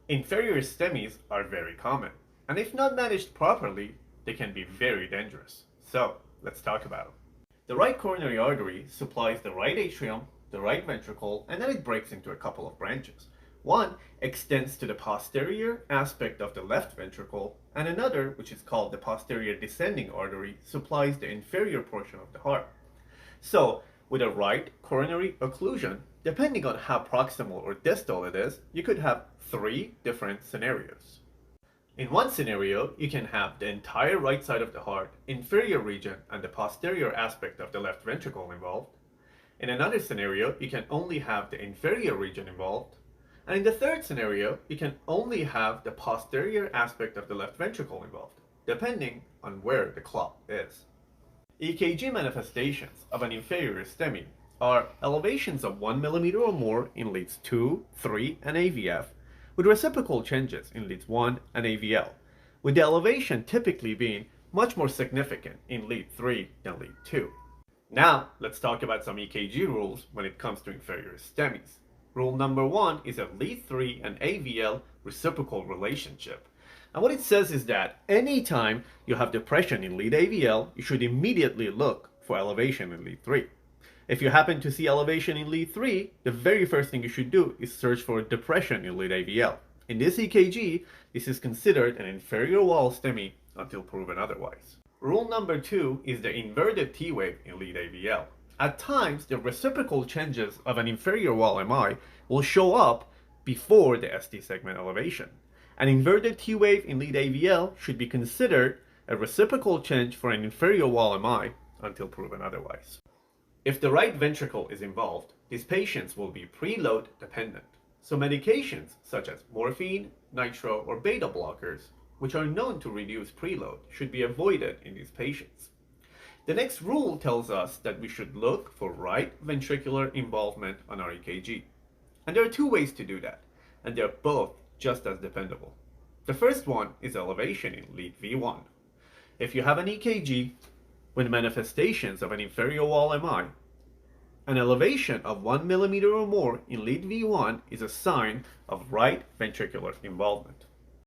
Inferior STEMIs are very common, and if not managed properly, they can be very dangerous. So, let's talk about them. The right coronary artery supplies the right atrium, the right ventricle, and then it breaks into a couple of branches. One extends to the posterior aspect of the left ventricle, and another, which is called the posterior descending artery, supplies the inferior portion of the heart. So, with a right coronary occlusion, depending on how proximal or distal it is, you could have three different scenarios. In one scenario, you can have the entire right side of the heart, inferior region, and the posterior aspect of the left ventricle involved. In another scenario, you can only have the inferior region involved. And in the third scenario, you can only have the posterior aspect of the left ventricle involved, depending on where the clot is. EKG manifestations of an inferior STEMI are elevations of 1 millimeter or more in leads 2, 3, and AVF, with reciprocal changes in leads 1 and AVL, with the elevation typically being much more significant in lead 3 than lead 2. Now, let's talk about some EKG rules when it comes to inferior STEMIs. Rule number 1 is a lead 3 and AVL reciprocal relationship. And what it says is that anytime you have depression in lead AVL, you should immediately look for elevation in lead 3. If you happen to see elevation in lead 3, the very first thing you should do is search for depression in lead AVL. In this EKG, this is considered an inferior wall STEMI until proven otherwise. Rule number 2 is the inverted T wave in lead AVL. At times, the reciprocal changes of an inferior wall MI will show up before the ST segment elevation. An inverted T wave in lead AVL should be considered a reciprocal change for an inferior wall MI until proven otherwise. If the right ventricle is involved, these patients will be preload dependent. So medications such as morphine, nitro, or beta blockers, which are known to reduce preload, should be avoided in these patients. The next rule tells us that we should look for right ventricular involvement on our EKG. And there are two ways to do that, and they're both just as dependable. The first one is elevation in lead V1. If you have an EKG with manifestations of an inferior wall MI, an elevation of 1 millimeter or more in lead V1 is a sign of right ventricular involvement.